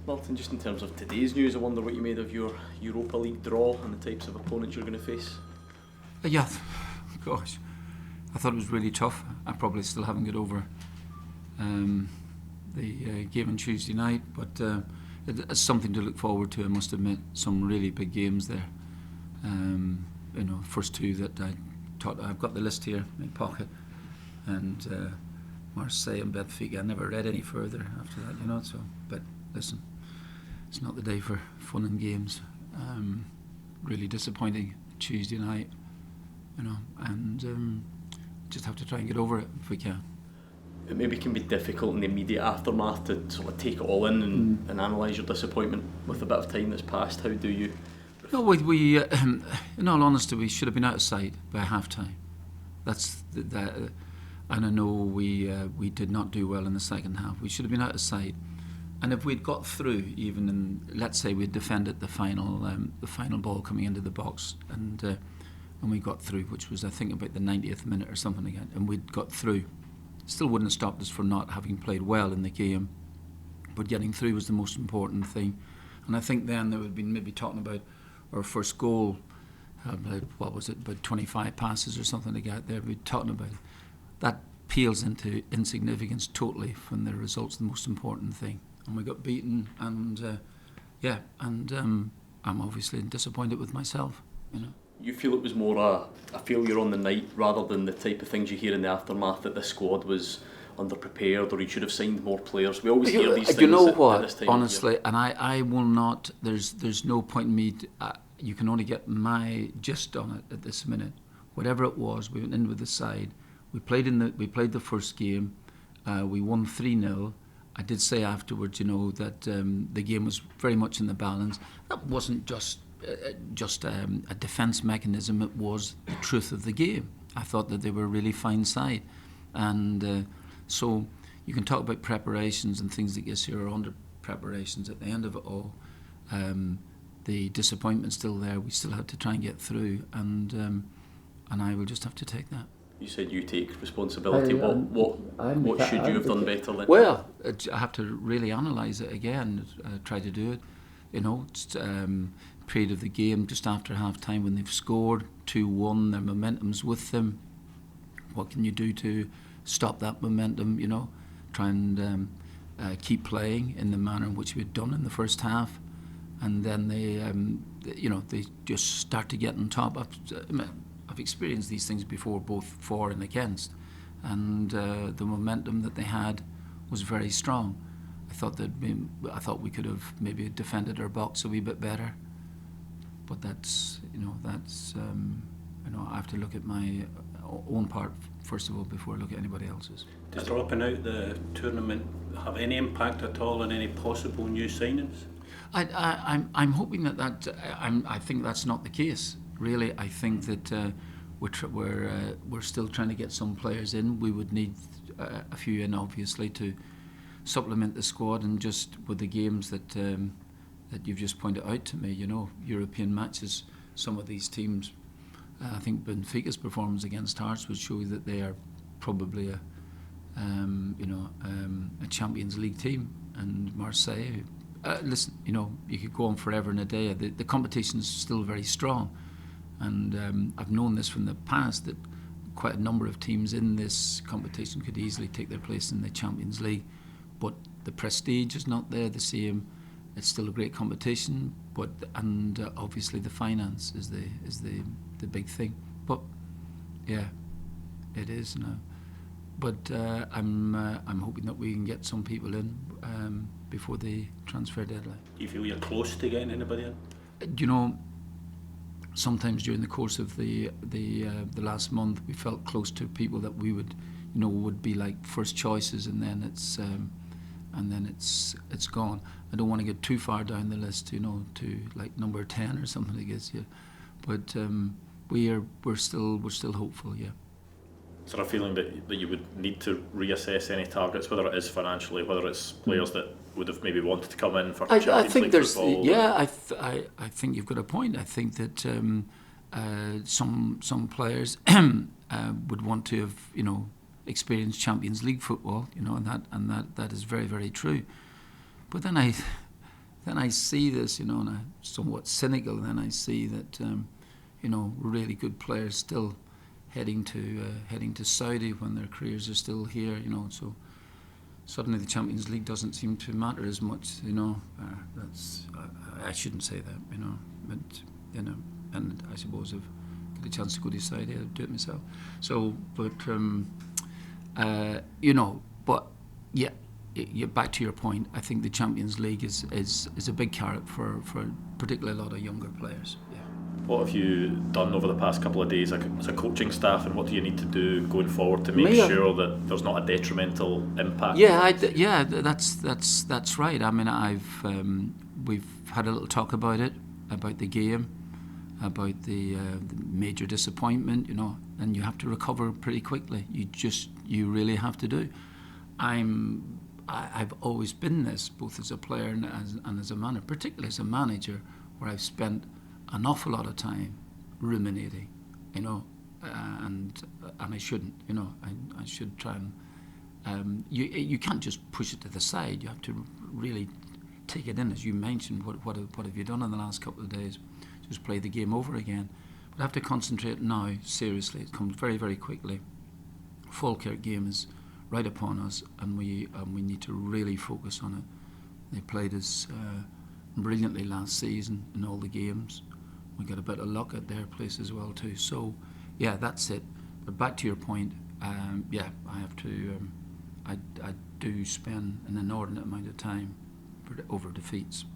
Martin, just in terms of today's news, I wonder what you made of your Europa League draw and the types of opponents you're going to face. Yeah, gosh, I thought it was really tough. I probably still haven't got over the game on Tuesday night, but it's something to look forward to. I must admit, some really big games there. First two that I taught. I've got the list here in my pocket, and Marseille and Benfica. I never read any further after that, So, but listen, it's not the day for fun and games. Really disappointing Tuesday night, and just have to try and get over it if we can. It maybe can be difficult in the immediate aftermath to sort of take it all in and analyse your disappointment with a bit of time that's passed. How do you? No, we in all honesty, we should have been out of sight by half time. That's that, and I know we did not do well in the second half. We should have been out of sight, and if we'd got through, even in, let's say we'd defended the final ball coming into the box, and we got through, which was I think about the 90th minute or something like that, and we'd got through. Still wouldn't have stopped us from not having played well in the game, but getting through was the most important thing. And I think then there would be maybe talking about our first goal, about 25 passes or something like that. There, we'd be talking about it. That peels into insignificance totally when the result's the most important thing. And we got beaten, and I'm obviously disappointed with myself. You feel it was more a failure on the night rather than the type of things you hear in the aftermath that the squad was underprepared or you should have signed more players. We always hear these things. You know at what? This time honestly, and I will not. There's no point in me. You can only get my gist on it at this minute. Whatever it was, we went in with the side. We played the first game. We won 3-0. I did say afterwards, that the game was very much in the balance. That wasn't just a defence mechanism. It was the truth of the game. I thought that they were a really fine side, and so you can talk about preparations and things that get you are under preparations. At the end of it all, the disappointment's still there. We still have to try and get through, and I will just have to take that. You said you take responsibility. What should you have done better then? Well, I have to really analyse it again. Try to do it. Period of the game just after half time when they've scored 2-1, their momentum's with them. What can you do to stop that momentum? Try and keep playing in the manner in which we'd done in the first half, and then they just start to get on top. I've experienced these things before, both for and against, and the momentum that they had was very strong. I thought we could have maybe defended our box a wee bit better, but that's I have to look at my own part first of all before I look at anybody else's. Does dropping out the tournament have any impact at all on any possible new signings? I'm hoping that I think that's not the case. Really, I think that we're still trying to get some players in. We would need a few in, obviously, to supplement the squad, and just with the games that you've just pointed out to me, European matches, some of these teams. I think Benfica's performance against Hearts would show you that they are probably a Champions League team, and Marseille. Listen, you could go on forever and a day. The competition's still very strong, and I've known this from the past that quite a number of teams in this competition could easily take their place in the Champions League, but the prestige is not there the same. It's still a great competition, and obviously the finance is the big thing. But yeah, it is now. But I'm hoping that we can get some people in before the transfer deadline. Do you feel you're close to getting anybody in? Sometimes during the course of the last month, we felt close to people that we would be like first choices, and then it's gone. I don't want to get too far down the list, to like number 10 or something like this. Yeah, but we're still hopeful. Yeah. Is there a feeling that you would need to reassess any targets, whether it is financially, whether it's players that would have maybe wanted to come in for Champions League football? Yeah, I think you've got a point. I think that some players would want to have experienced Champions League football, and that is very, very true. But then then I see this, and I'm somewhat cynical. Then I see that, really good players still heading to Saudi when their careers are still here. So suddenly the Champions League doesn't seem to matter as much. That's I shouldn't say that. But and I suppose if I get a chance to go to Saudi, I'd do it myself. So, but but yeah. Back to your point, I think the Champions League is a big carrot for particularly a lot of younger players. Yeah. What have you done over the past couple of days as a coaching staff, and what do you need to do going forward to make sure that there's not a detrimental impact? Yeah, that's right. I mean, we've had a little talk about it, about the game, about the major disappointment, and you have to recover pretty quickly. You really have to do. I've always been this, both as a player and as a manager, particularly as a manager, where I've spent an awful lot of time ruminating, and I shouldn't, I should try and you can't just push it to the side. You have to really take it in, as you mentioned. What have you done in the last couple of days? Just play the game over again. But I have to concentrate now. Seriously, it comes very, very quickly. Falkirk game is right upon us, and we need to really focus on it. They played us brilliantly last season in all the games. We got a bit of luck at their place as well too. So, yeah, that's it. But back to your point, I have to. I do spend an inordinate amount of time over defeats.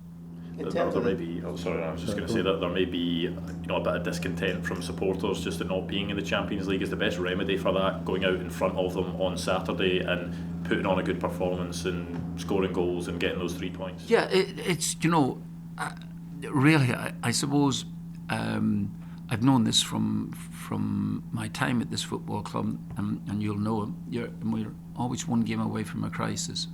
There may be. Oh, sorry, I was just going to say that there may be, a bit of discontent from supporters just at not being in the Champions League. Is the best remedy for that going out in front of them on Saturday and putting on a good performance and scoring goals and getting those 3 points? Yeah, it's really, I suppose I've known this from my time at this football club, and you'll know we're always one game away from a crisis,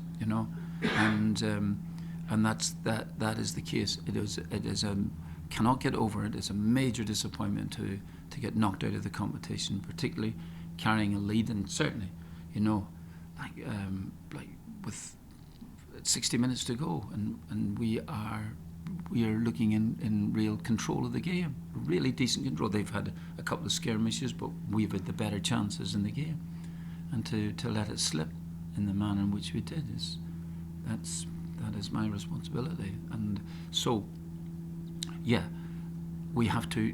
and that is the case. It is cannot get over it. It's a major disappointment to get knocked out of the competition, particularly carrying a lead, and certainly, like with 60 minutes to go, and we are looking in real control of the game, really decent control. They've had a couple of skirmishes, but we've had the better chances in the game, and to let it slip in the manner in which we did that is my responsibility. And so, yeah, we have to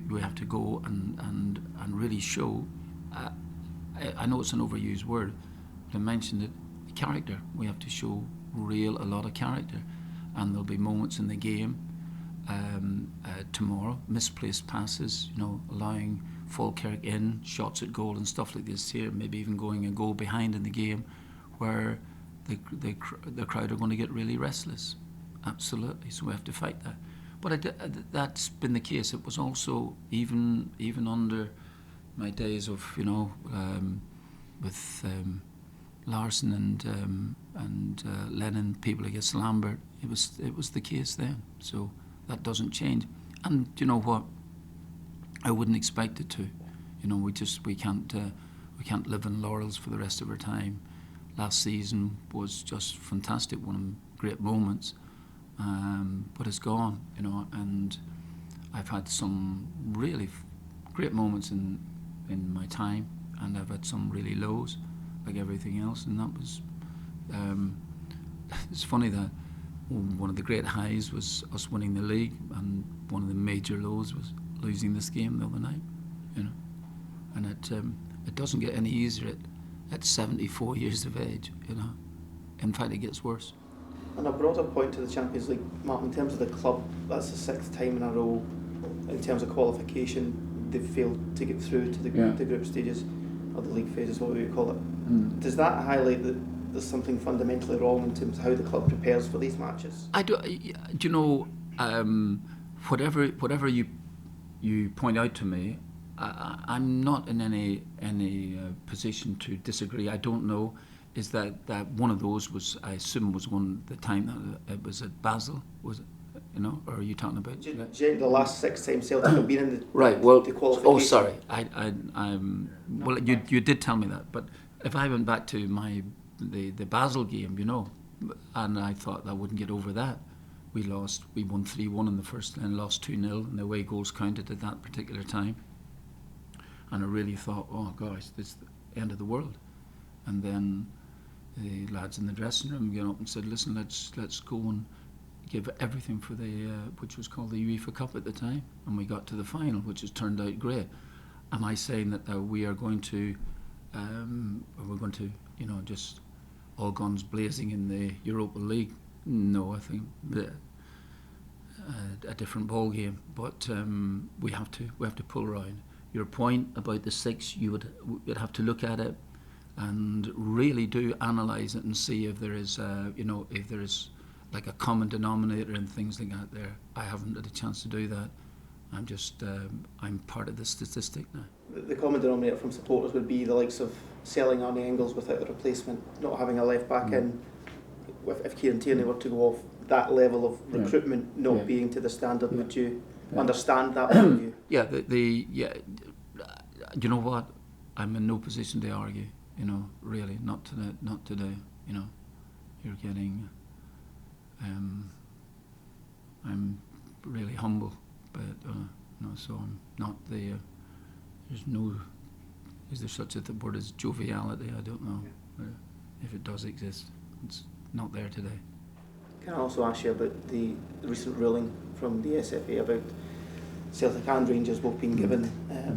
go and really show. I know it's an overused word, but I mentioned it. Character. We have to show a lot of character, and there'll be moments in the game tomorrow, misplaced passes, allowing Falkirk in, shots at goal and stuff like this here, maybe even going a goal behind in the game, where the crowd are going to get really restless. Absolutely. So we have to fight that. But that's been the case. It was also even under my days of with Larson and Lennon, people against Lambert. It was the case then. So that doesn't change. And you know what? I wouldn't expect it to. We can't live in laurels for the rest of our time. Last season was just fantastic, one of the great moments, but it's gone, and I've had some really great moments in my time, and I've had some really lows, like everything else, and that was, it's funny that one of the great highs was us winning the league, and one of the major lows was losing this game the other night, and it doesn't get any easier at 74 years of age, In fact, it gets worse. On a broader point to the Champions League, Mark, in terms of the club, that's the 6th time in a row. In terms of qualification, they've failed to get through to the group stages, or the league phases, what we call it. Does that highlight that there's something fundamentally wrong in terms of how the club prepares for these matches? Whatever you point out to me, I'm not in any position to disagree. I don't know. Is that one of those was, I assume, was one the time that it was at Basel, was it? Or are you talking about the last 6 times Celtic have been in the right? Well, the qualification. Oh, sorry. Well, you did tell me that, but if I went back to the Basel game, and I thought I wouldn't get over that, we lost. We won 3-1 in the first, and lost 2-0, and the away goals counted at that particular time. And I really thought, oh gosh, this is the end of the world. And then the lads in the dressing room got up and said, listen, let's go and give everything for the which was called the UEFA Cup at the time, and we got to the final, which has turned out great. Am I saying that we are going to, we're going to, just all guns blazing in the Europa League? No, I think a different ball game. But we have to pull around. Your point about the 6, you'd have to look at it and really do analyse it and see if there is, if there is like a common denominator and things like that there. I haven't had a chance to do that. I'm just, I'm part of the statistic now. The common denominator from supporters would be the likes of selling Arnie Engels without a replacement, not having a left back in. If Kieran Tierney were to go off, that level of recruitment not being to the standard, would you understand that point of view? Yeah, you know what? I'm in no position to argue. Really, not today. You're getting. I'm really humble, but so I'm not the. There's no. Is there such a word as joviality? I don't know. If it does exist, it's not there today. Can I also ask you about the recent ruling from the SFA about Celtic and Rangers both being given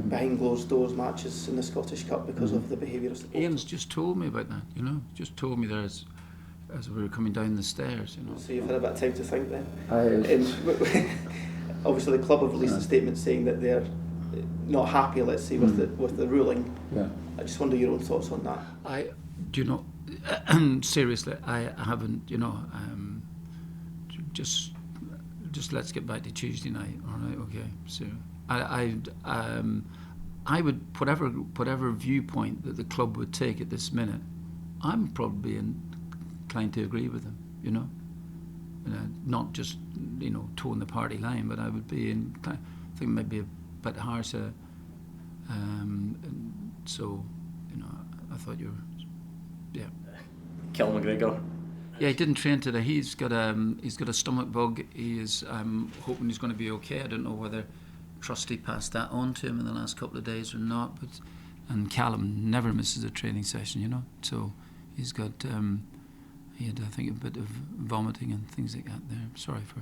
behind closed doors matches in the Scottish Cup because of the behaviour of supporters? Ian's just told me about that. Just told me there as we were coming down the stairs. So you've had a bit of time to think then. Obviously, the club have released a statement saying that they're not happy, let's say, with the ruling. Yeah. I just wonder your own thoughts on that. Seriously, I haven't. Just let's get back to Tuesday night. All right, okay. So I would whatever viewpoint that the club would take at this minute, I'm probably inclined to agree with them. Not just towing the party line, but I would be inclined. I think maybe a bit harsher. So I thought you were, Kel McGregor. Yeah, he didn't train today. He's got a stomach bug. He is. I'm hoping he's going to be okay. I don't know whether Trusty passed that on to him in the last couple of days or not. And Callum never misses a training session, So he's got. He had, I think, a bit of vomiting and things like that there. Sorry for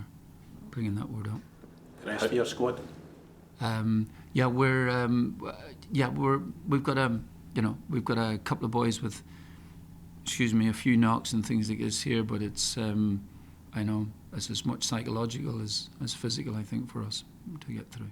bringing that word up. The rest of your squad. We've got a couple of boys with. A few knocks and things like this here, but it's I know it's as much psychological as physical, I think, for us to get through.